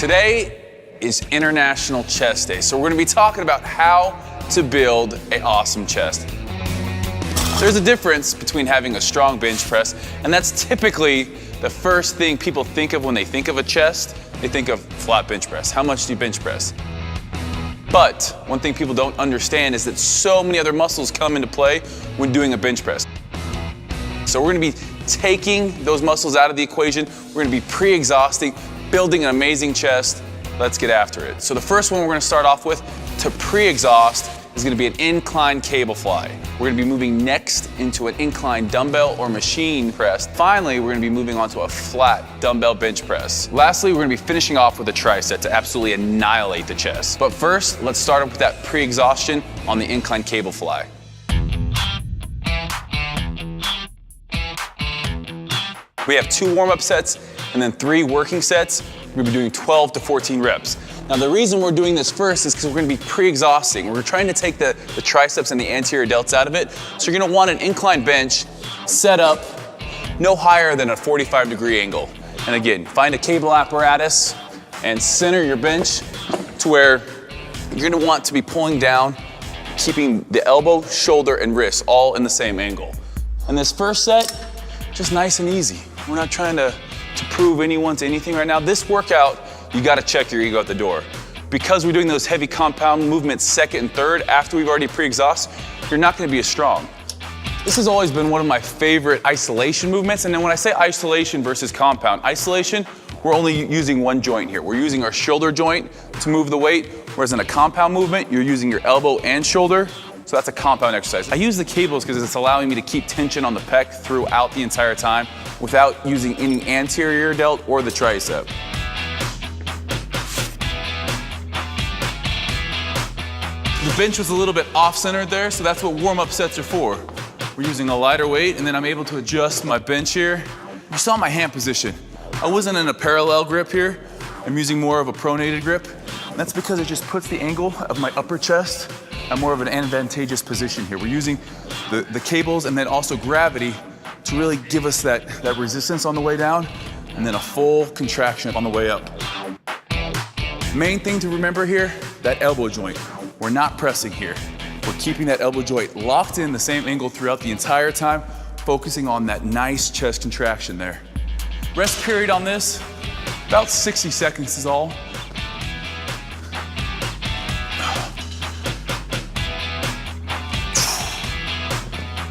Today is International Chest Day, so we're gonna be talking about how to build an awesome chest. There's a difference between having a strong bench press, and that's typically the first thing people think of when they think of a chest. They think of flat bench press. How much do you bench press? But one thing people don't understand is that so many other muscles come into play when doing a bench press. So we're gonna be taking those muscles out of the equation. We're gonna be pre-exhausting, building an amazing chest. Let's get after it. So the first one we're gonna start off with to pre-exhaust is gonna be an incline cable fly. We're gonna be moving next into an incline dumbbell or machine press. Finally, we're gonna be moving on to a flat dumbbell bench press. Lastly, we're gonna be finishing off with a tricep to absolutely annihilate the chest. But first, let's start up with that pre-exhaustion on the incline cable fly. We have 2 warm-up sets and then 3 working sets. We're gonna be doing 12 to 14 reps. Now the reason we're doing this first is because we're gonna be pre-exhausting. We're trying to take the triceps and the anterior delts out of it. So you're gonna want an incline bench set up no higher than a 45-degree angle. And again, find a cable apparatus and center your bench to where you're gonna want to be pulling down, keeping the elbow, shoulder, and wrist all in the same angle. And this first set, just nice and easy. We're not trying to prove anyone to anything right now. This workout, you gotta check your ego at the door. Because we're doing those heavy compound movements second and third after we've already pre-exhausted, you're not gonna be as strong. This has always been one of my favorite isolation movements. And then when I say isolation versus compound, isolation, we're only using one joint here. We're using our shoulder joint to move the weight, whereas in a compound movement, you're using your elbow and shoulder. So that's a compound exercise. I use the cables because it's allowing me to keep tension on the pec throughout the entire time without using any anterior delt or the tricep. The bench was a little bit off-centered there, so that's what warm-up sets are for. We're using a lighter weight, and then I'm able to adjust my bench here. You saw my hand position. I wasn't in a parallel grip here. I'm using more of a pronated grip. And that's because it just puts the angle of my upper chest at more of an advantageous position here. We're using the cables and then also gravity to really give us that resistance on the way down, and then a full contraction on the way up. Main thing to remember here, that elbow joint. We're not pressing here. We're keeping that elbow joint locked in the same angle throughout the entire time, focusing on that nice chest contraction there. Rest period on this, about 60 seconds is all.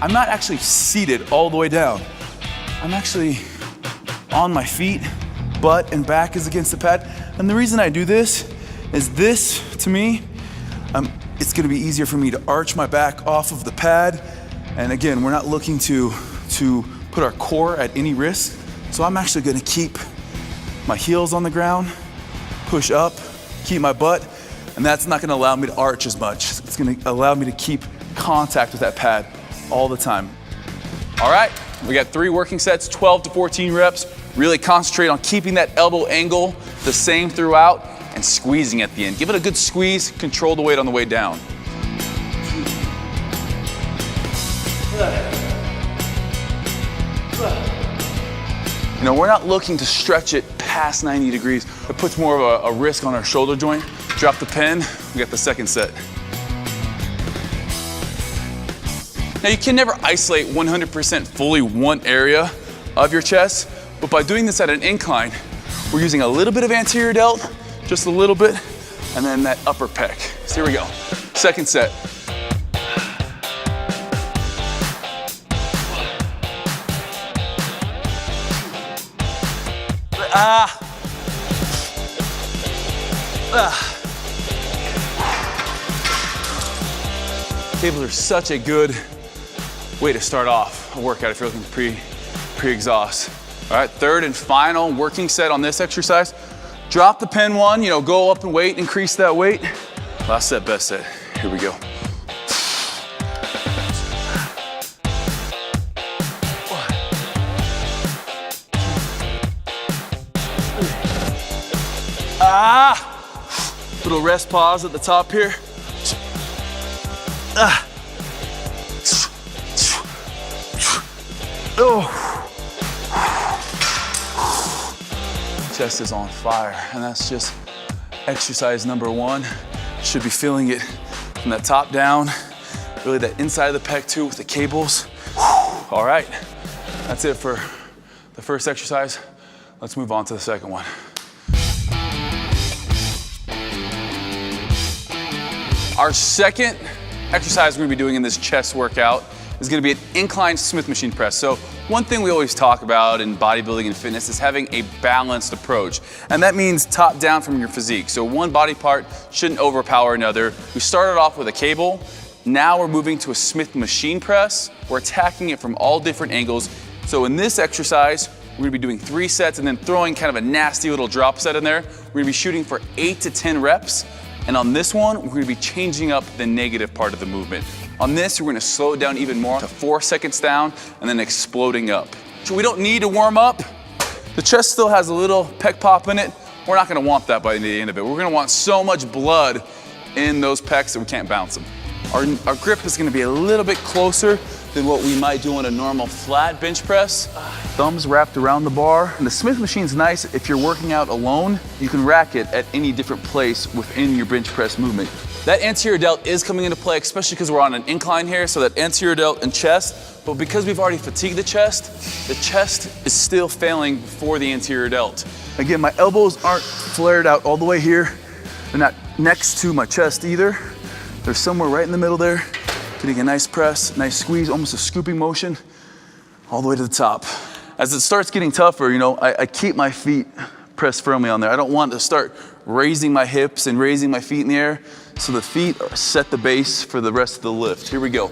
I'm not actually seated all the way down. I'm actually on my feet, butt and back is against the pad. And the reason I do this is this, to me, it's gonna be easier for me to arch my back off of the pad. And again, we're not looking to put our core at any risk. So I'm actually gonna keep my heels on the ground, push up, keep my butt, and that's not gonna allow me to arch as much. It's gonna allow me to keep contact with that pad all the time. All right, we got 3 working sets, 12 to 14 reps. Really concentrate on keeping that elbow angle the same throughout and squeezing at the end. Give it a good squeeze, control the weight on the way down. You know, we're not looking to stretch it past 90 degrees. It puts more of a risk on our shoulder joint. Drop the pen, we got the second set. Now you can never isolate 100% fully one area of your chest, but by doing this at an incline, we're using a little bit of anterior delt, just a little bit, and then that upper pec. So here we go, second set. Cables are such a good way to start off a workout if you're looking to pre-exhaust. All right, third and final working set on this exercise. Drop the pen one, go up in weight, increase that weight. Last set, best set. Here we go. Little rest pause at the top here. Chest is on fire, and that's just exercise number 1. Should be feeling it from that top down, really that inside of the pec too with the cables. All right, that's it for the first exercise. Let's move on to the second one. Our second exercise we're gonna be doing in this chest workout is gonna be an inclined Smith machine press. So one thing we always talk about in bodybuilding and fitness is having a balanced approach. And that means top down from your physique. So one body part shouldn't overpower another. We started off with a cable. Now we're moving to a Smith machine press. We're attacking it from all different angles. So in this exercise, we're gonna be doing 3 sets and then throwing kind of a nasty little drop set in there. We're gonna be shooting for 8 to 10 reps. And on this one, we're gonna be changing up the negative part of the movement. On this, we're gonna slow it down even more to 4 seconds down and then exploding up. So we don't need to warm up. The chest still has a little pec pop in it. We're not gonna want that by the end of it. We're gonna want so much blood in those pecs that we can't bounce them. Our grip is gonna be a little bit closer than what we might do on a normal flat bench press. Thumbs wrapped around the bar. And the Smith machine's nice if you're working out alone. You can rack it at any different place within your bench press movement. That anterior delt is coming into play, especially because we're on an incline here, so that anterior delt and chest. But because we've already fatigued the chest is still failing before the anterior delt. Again, my elbows aren't flared out all the way here. They're not next to my chest either. They're somewhere right in the middle there. Getting a nice press, nice squeeze, almost a scooping motion, all the way to the top. As it starts getting tougher, I keep my feet pressed firmly on there. I don't want to start raising my hips and raising my feet in the air, so the feet set the base for the rest of the lift. Here we go.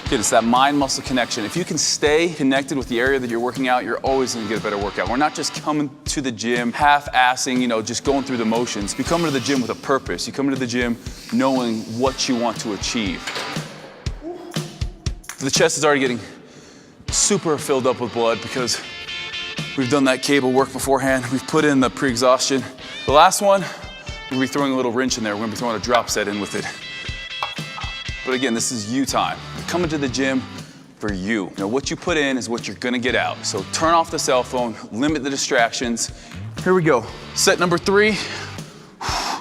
Again, it's that mind-muscle connection. If you can stay connected with the area that you're working out, you're always gonna get a better workout. We're not just coming to the gym half-assing, just going through the motions. You come into the gym with a purpose. You come into the gym knowing what you want to achieve. The chest is already getting super filled up with blood because we've done that cable work beforehand. We've put in the pre-exhaustion. The last one, we're gonna be throwing a little wrench in there. We're gonna be throwing a drop set in with it. But again, this is you time. You're coming to the gym for you. What you put in is what you're gonna get out. So turn off the cell phone, limit the distractions. Here we go. Set number 3,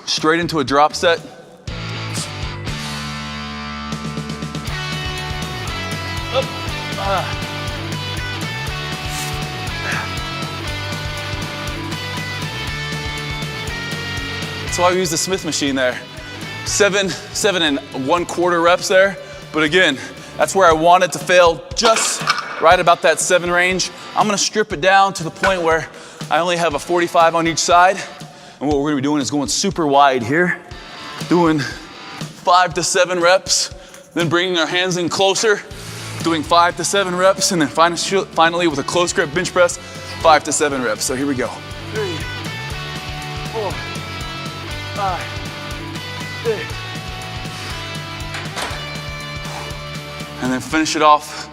straight into a drop set. Up. That's why we use the Smith machine there. 7 1/4 reps there. But again, that's where I want it to fail, just right about that 7 range. I'm gonna strip it down to the point where I only have a 45 on each side. And what we're gonna be doing is going super wide here, doing 5 to 7 reps, then bringing our hands in closer, doing 5 to 7 reps, and then finally with a close grip bench press, 5 to 7 reps. So here we go. 3, 4, 5, 6. And then finish it off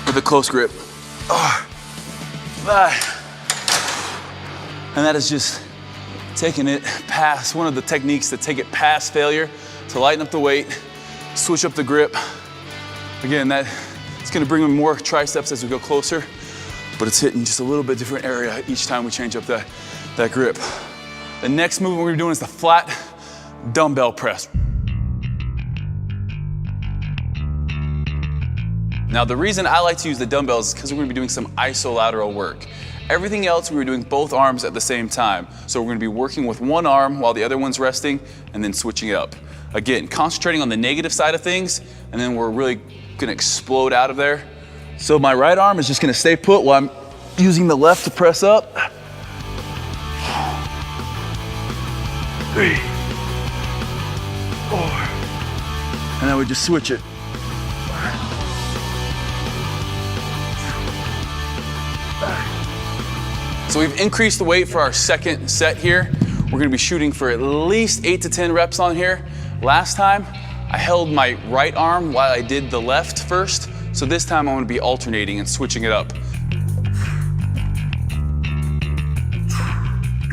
with a close grip. 5. And that is just taking it past, one of the techniques that take it past failure, to lighten up the weight, switch up the grip. Again, it's gonna bring in more triceps as we go closer, but it's hitting just a little bit different area each time we change up that grip. The next movement we're doing is the flat dumbbell press. Now, the reason I like to use the dumbbells is because we're gonna be doing some isolateral work. Everything else, we were doing both arms at the same time. So we're gonna be working with one arm while the other one's resting and then switching it up. Again, concentrating on the negative side of things, and then we're really gonna explode out of there. So my right arm is just gonna stay put while I'm using the left to press up. 3, 4, and then we just switch it. So we've increased the weight for our second set here. We're gonna be shooting for at least 8 to 10 reps on here. Last time, I held my right arm while I did the left first. So this time I'm gonna be alternating and switching it up.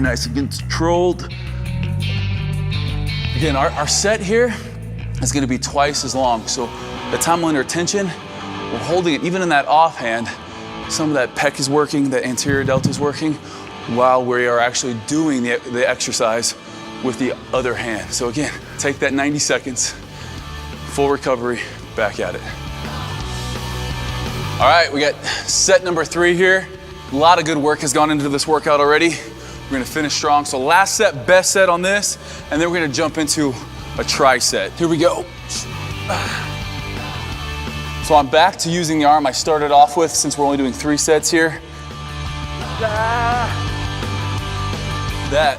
Nice and controlled. Again, our set here is gonna be twice as long. So the time under tension, we're holding it even in that offhand. Some of that pec is working, that anterior delta is working, while we are actually doing the exercise with the other hand. So again, take that 90 seconds, full recovery, back at it. All right, we got set number 3 here. A lot of good work has gone into this workout already. We're gonna finish strong. So last set, best set on this, and then we're gonna jump into a tri-set. Here we go. So I'm back to using the arm I started off with since we're only doing 3 sets here. That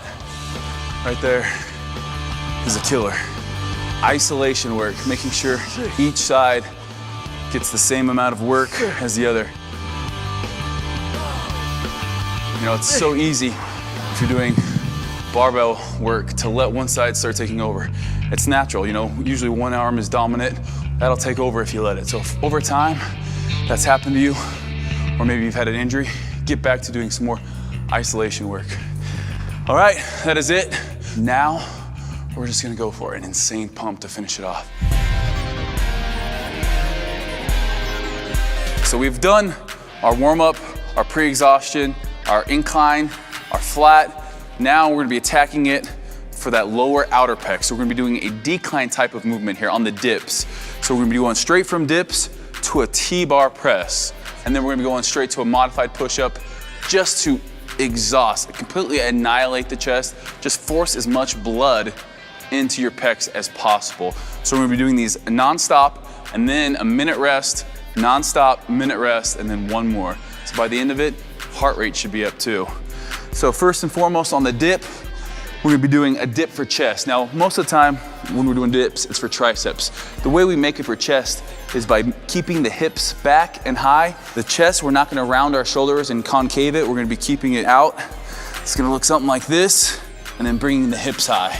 right there is a killer. Isolation work, making sure each side gets the same amount of work as the other. You know, it's so easy if you're doing barbell work to let one side start taking over. It's natural, you know, usually one arm is dominant. That'll take over if you let it. So if over time that's happened to you, or maybe you've had an injury, get back to doing some more isolation work. All right, that is it. Now, we're just gonna go for an insane pump to finish it off. So we've done our warm-up, our pre-exhaustion, our incline, our flat. Now we're gonna be attacking it for that lower outer pec. So we're gonna be doing a decline type of movement here on the dips. So we're gonna be going straight from dips to a T-bar press. And then we're gonna be going straight to a modified push-up just to exhaust, completely annihilate the chest. Just force as much blood into your pecs as possible. So we're gonna be doing these non-stop and then a minute rest, non-stop, minute rest, and then one more. So by the end of it, heart rate should be up too. So first and foremost on the dip, we're gonna be doing a dip for chest. Now, most of the time when we're doing dips, it's for triceps. The way we make it for chest is by keeping the hips back and high. The chest, we're not gonna round our shoulders and concave it. We're gonna be keeping it out. It's gonna look something like this, and then bringing the hips high.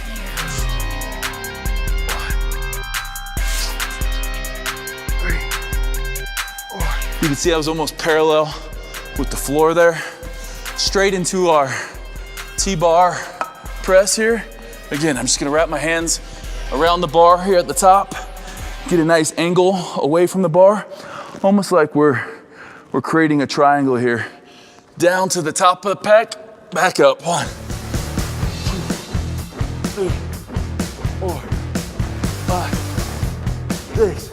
You can see I was almost parallel with the floor there. Straight into our T-bar press here. Again, I'm just gonna wrap my hands around the bar here at the top, get a nice angle away from the bar, almost like we're creating a triangle here. Down to the top of the pec, back up. 1, 2, 3, 4, 5, 6.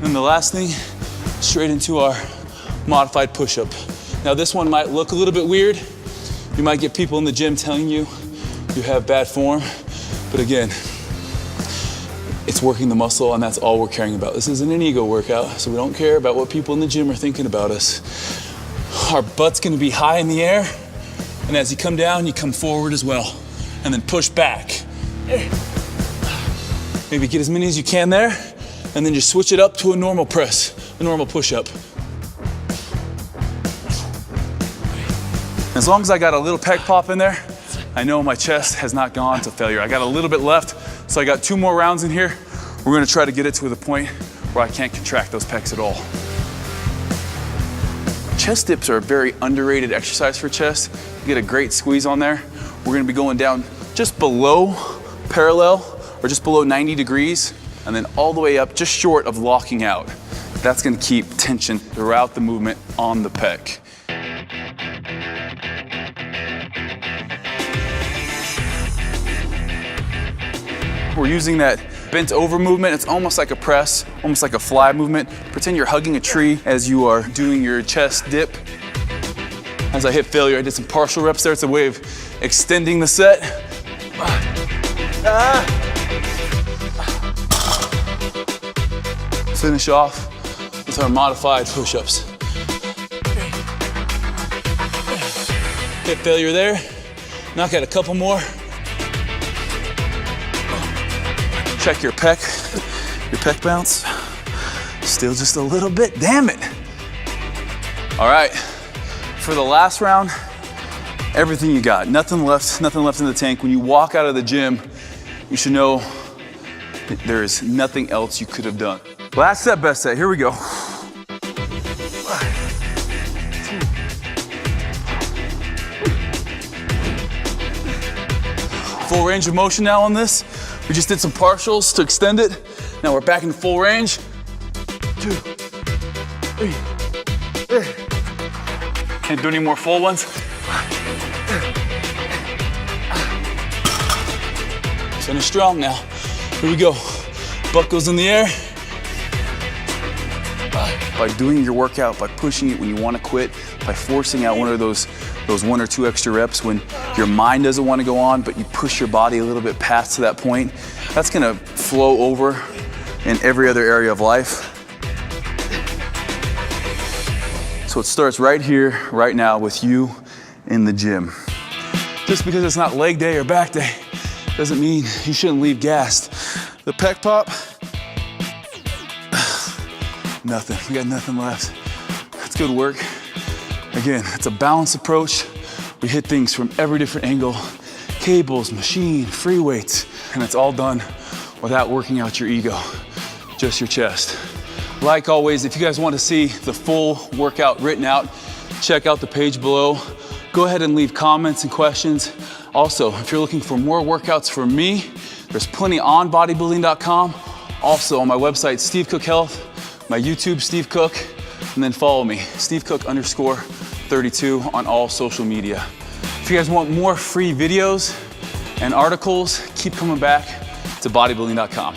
And the last thing, straight into our modified push-up. Now this one might look a little bit weird. You might get people in the gym telling you you have bad form, but again, it's working the muscle and that's all we're caring about. This isn't an ego workout, so we don't care about what people in the gym are thinking about us. Our butt's gonna be high in the air, and as you come down, you come forward as well, and then push back. Maybe get as many as you can there, and then just switch it up to a normal press, a normal push-up. As long as I got a little pec pop in there, I know my chest has not gone to failure. I got a little bit left, so I got 2 more rounds in here. We're gonna try to get it to the point where I can't contract those pecs at all. Chest dips are a very underrated exercise for chest. You get a great squeeze on there. We're gonna be going down just below parallel, or just below 90 degrees, and then all the way up, just short of locking out. That's gonna keep tension throughout the movement on the pec. We're using that bent over movement. It's almost like a press, almost like a fly movement. Pretend you're hugging a tree as you are doing your chest dip. As I hit failure, I did some partial reps there. It's a way of extending the set. Finish off with our modified push-ups. Hit failure there. Knock out a couple more. Check your pec bounce. Still just a little bit, damn it. All right, for the last round, everything you got. Nothing left in the tank. When you walk out of the gym, you should know that there is nothing else you could have done. Last set, best set, here we go. 1, 2. Full range of motion now on this. We just did some partials to extend it. Now we're back in full range. 2, 3, Can't do any more full ones. Finish strong now. Here we go. Butt goes in the air. By doing your workout, by pushing it when you want to quit, by forcing out one of those 1 or 2 extra reps when your mind doesn't want to go on, but you push your body a little bit past to that point, that's gonna flow over in every other area of life. So it starts right here, right now with you in the gym. Just because it's not leg day or back day doesn't mean you shouldn't leave gassed. The pec pop, nothing, we got nothing left. That's good work. Again, it's a balanced approach. We hit things from every different angle, cables, machine, free weights, and it's all done without working out your ego, just your chest. Like always, if you guys want to see the full workout written out, check out the page below. Go ahead and leave comments and questions. Also, if you're looking for more workouts from me, there's plenty on bodybuilding.com. Also on my website, Steve Cook Health, my YouTube, Steve Cook, and then follow me, SteveCook_32 on all social media. If you guys want more free videos and articles, keep coming back to bodybuilding.com.